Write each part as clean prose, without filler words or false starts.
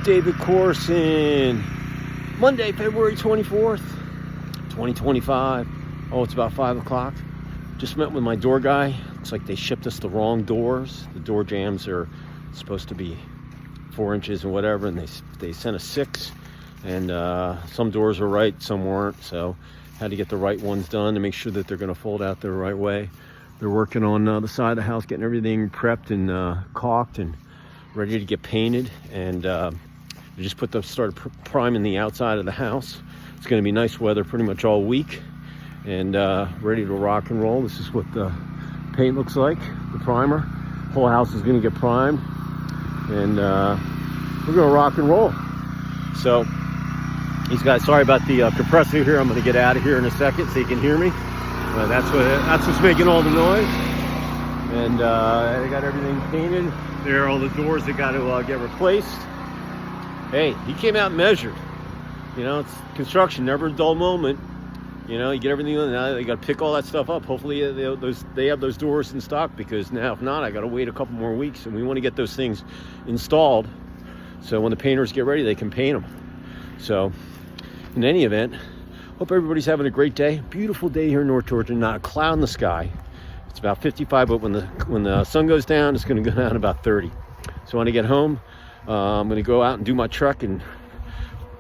David Corson. Monday, February 24th, 2025. Oh, it's about 5 o'clock. Just met with my door guy. Looks like they shipped us the wrong doors. The door jambs are supposed to be 4 inches and whatever, and they sent us 6. And some doors were right, some weren't. So had to get the right ones done to make sure that they're going to fold out the right way. They're working on the side of the house, getting everything prepped and caulked and ready to get painted. And they just started priming the outside of the house. It's going to be nice weather pretty much all week, and ready to rock and roll. This is what the paint looks like, the primer. Whole house is going to get primed, and we're going to rock and roll. So these guys, sorry about the compressor here. I'm going to get out of here in a second so you can hear me. That's what's making all the noise. And they got everything painted. There are all the doors that got to get replaced. Hey, he came out and measured. You know, it's construction, never a dull moment. You know, you get everything done. Now they got to pick all that stuff up. Hopefully they have those doors in stock, because now if not, I got to wait a couple more weeks, and we want to get those things installed so when the painters get ready, they can paint them. So in any event, hope everybody's having a great day. Beautiful day here in North Georgia, not a cloud in the sky. It's about 55, but when the sun goes down, it's going to go down about 30. So when I get home, I'm going to go out and do my truck and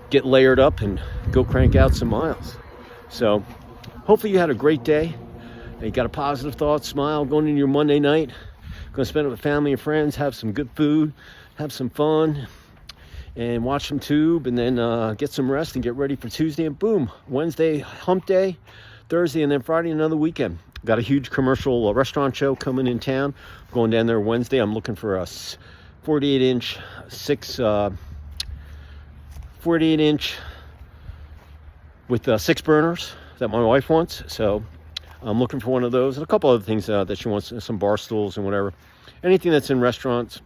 get layered up and go crank out some miles. So hopefully you had a great day. You got a positive thought, smile going into your Monday night. Going to spend it with family and friends, have some good food, have some fun, and watch some tube, and then get some rest and get ready for Tuesday. And boom, Wednesday, hump day, Thursday, and then Friday, another weekend. Got a huge commercial restaurant show coming in town. Going down there Wednesday. I'm looking for a 48-inch, 48-inch with 6 burners that my wife wants. So I'm looking for one of those, and a couple other things that she wants, some bar stools and whatever. Anything that's in restaurants.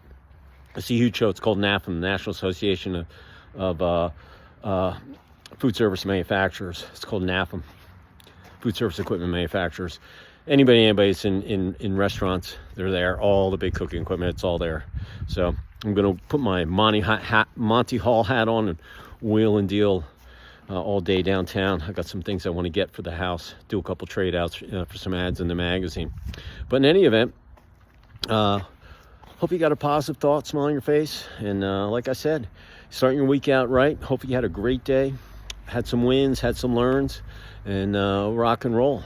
It's a huge show. It's called NAFM, the National Association of Food Service Manufacturers. It's called NAFM, Food Service Equipment Manufacturers. Anybody that's in restaurants, they're there. All the big cooking equipment, it's all there. So I'm going to put my Monty Hall hat on and wheel and deal all day downtown. I got some things I want to get for the house. Do a couple trade outs for some ads in the magazine. But in any event, hope you got a positive thought, smile on your face. And like I said, starting your week out right. Hope you had a great day. Had some wins, had some learns, and rock and roll.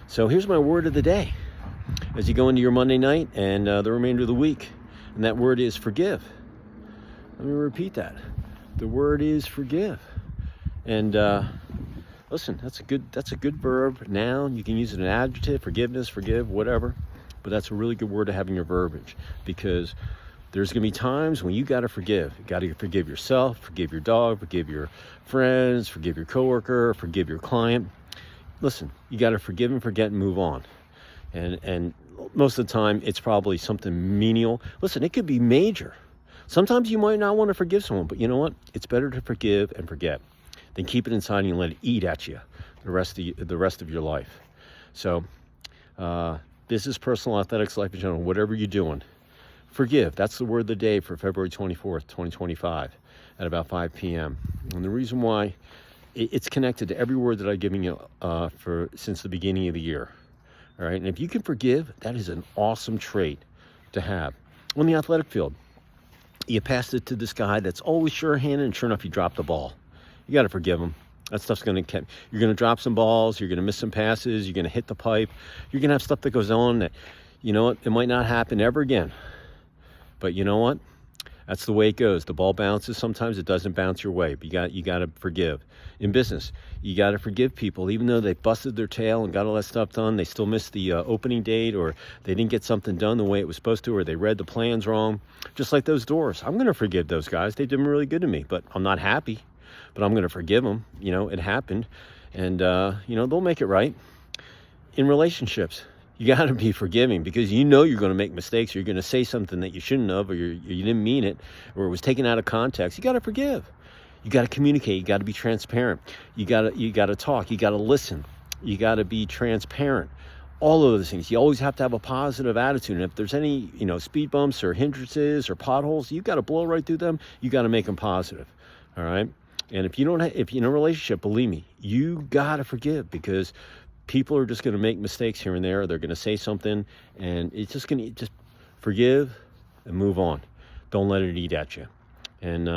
So here's my word of the day as you go into your Monday night and the remainder of the week. And that word is forgive. Let me repeat that. The word is forgive. And listen, that's a good verb, noun. You can use it in an adjective, forgiveness, forgive, whatever. But that's a really good word to have in your verbiage, because there's going to be times when you got to forgive. You got to forgive yourself, forgive your dog, forgive your friends, forgive your coworker, forgive your client. Listen, you got to forgive and forget and move on. And most of the time, it's probably something menial. Listen, it could be major. Sometimes you might not want to forgive someone, but you know what? It's better to forgive and forget than keep it inside and let it eat at you the rest of your life. So, business, personal, athletics, life in general, whatever you're doing, forgive. That's the word of the day for February 24th, 2025 at about 5 p.m. And the reason why, it's connected to every word that I've given you since the beginning of the year. All right. And if you can forgive, that is an awesome trait to have. On the athletic field, you passed it to this guy that's always sure-handed, and sure enough, you dropped the ball. You got to forgive him. That stuff's you're going to drop some balls. You're going to miss some passes. You're going to hit the pipe. You're going to have stuff that goes on that, you know what, it might not happen ever again. But you know what? That's the way it goes. The ball bounces. Sometimes it doesn't bounce your way, but you got to forgive. In business, you got to forgive people. Even though they busted their tail and got all that stuff done, they still missed the opening date, or they didn't get something done the way it was supposed to, or they read the plans wrong. Just like those doors. I'm going to forgive those guys. They've been really good to me, but I'm not happy. But I'm going to forgive them. You know, it happened. And, they'll make it right. In relationships, you got to be forgiving, because you know you're going to make mistakes. You're going to say something that you shouldn't have, or you didn't mean it, or it was taken out of context. You got to forgive. You got to communicate. You got to be transparent. You got to talk. You got to listen. You got to be transparent. all of those things. You always have to have a positive attitude. And if there's any, speed bumps or hindrances or potholes, you got to blow right through them. You got to make them positive. All right. And if you're in a relationship, believe me, you got to forgive, because people are just going to make mistakes here and there. They're going to say something, and it's just going to just forgive and move on. Don't let it eat at you. And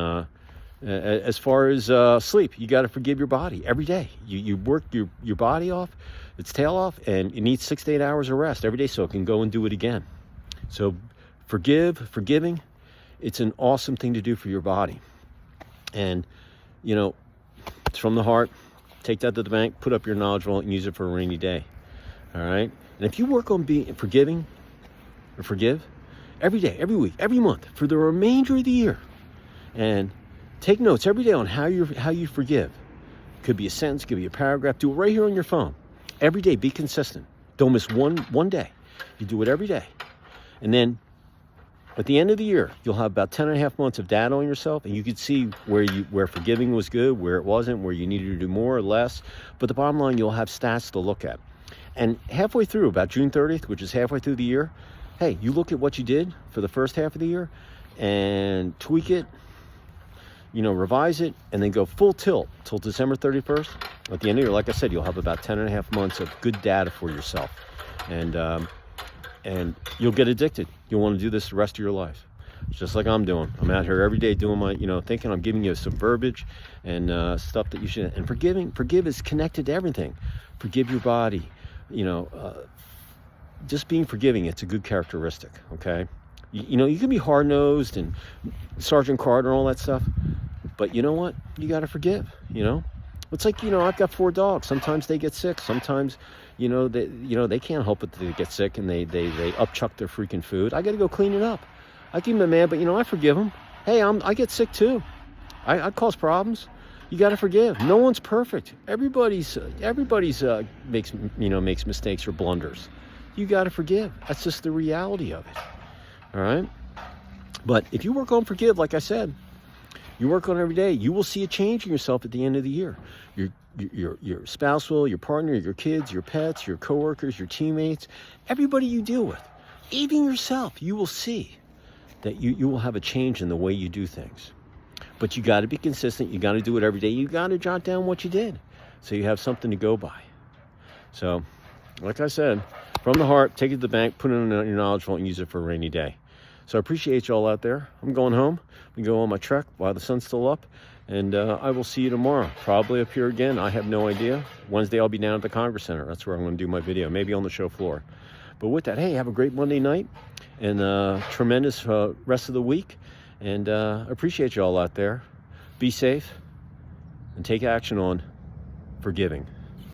as far as sleep, you got to forgive your body every day. You work your body off, its tail off, and it needs 6 to 8 hours of rest every day so it can go and do it again. So forgiving, it's an awesome thing to do for your body. And, it's from the heart. Take that to the bank, put up your knowledge vault, and use it for a rainy day. All right? And if you work on being forgiving or forgive every day, every week, every month, for the remainder of the year, and take notes every day on how you forgive. Could be a sentence, could be a paragraph. Do it right here on your phone. Every day, be consistent. Don't miss one day. You do it every day. And then at the end of the year, you'll have about 10 and a half months of data on yourself, and you can see where forgiving was good, where it wasn't, where you needed to do more or less. But the bottom line, you'll have stats to look at. And halfway through, about June 30th, which is halfway through the year, hey, you look at what you did for the first half of the year and tweak it, revise it, and then go full tilt till December 31st. At the end of the year, like I said, you'll have about 10 and a half months of good data for yourself. And you'll get addicted. You'll want to do this the rest of your life. Just like I'm doing. I'm out here every day doing my, thinking I'm giving you some verbiage and stuff that you should. And forgive is connected to everything. Forgive your body. Just being forgiving, it's a good characteristic, okay? You can be hard-nosed and Sergeant Carter and all that stuff, but you know what? You got to forgive, It's like, I've got 4 dogs. Sometimes they get sick. Sometimes, they can't help it that they get sick and they upchuck their freaking food. I got to go clean it up. I give them a man, but, I forgive them. Hey, I get sick too. I cause problems. You got to forgive. No one's perfect. Everybody's makes mistakes or blunders. You got to forgive. That's just the reality of it. All right? But if you work on forgive, like I said, you work on it every day, you will see a change in yourself at the end of the year. Your spouse will, your partner, your kids, your pets, your coworkers, your teammates, everybody you deal with, even yourself, you will see that you will have a change in the way you do things. But you got to be consistent. You got to do it every day. You got to jot down what you did so you have something to go by. So, like I said, from the heart, take it to the bank, put it in your knowledge vault, and use it for a rainy day. So I appreciate you all out there. I'm going home. We go on my trek while the sun's still up. And I will see you tomorrow. Probably up here again. I have no idea. Wednesday, I'll be down at the Congress Center. That's where I'm going to do my video. Maybe on the show floor. But with that, hey, have a great Monday night. And tremendous rest of the week. And I appreciate you all out there. Be safe. And take action on forgiving.